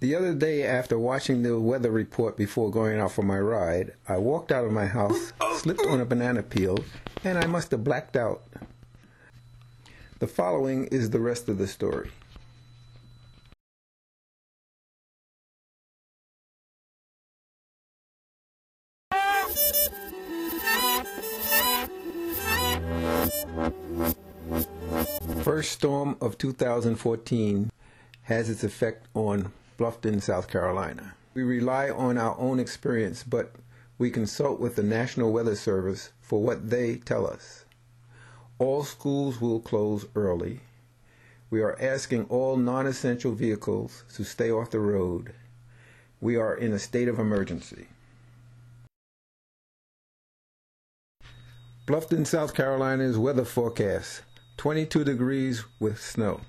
The other day, after watching the weather report before going out for my ride, I walked out of my house, slipped on a banana peel, and I must have blacked out. The following is the rest of the story. First storm of 2014 has its effect on Bluffton, South Carolina. We rely on our own experience, but we consult with the National Weather Service for what they tell us. All schools will close early. We are asking all non-essential vehicles to stay off the road. We are in a state of emergency. Bluffton, South Carolina's weather forecast: 22 degrees with snow.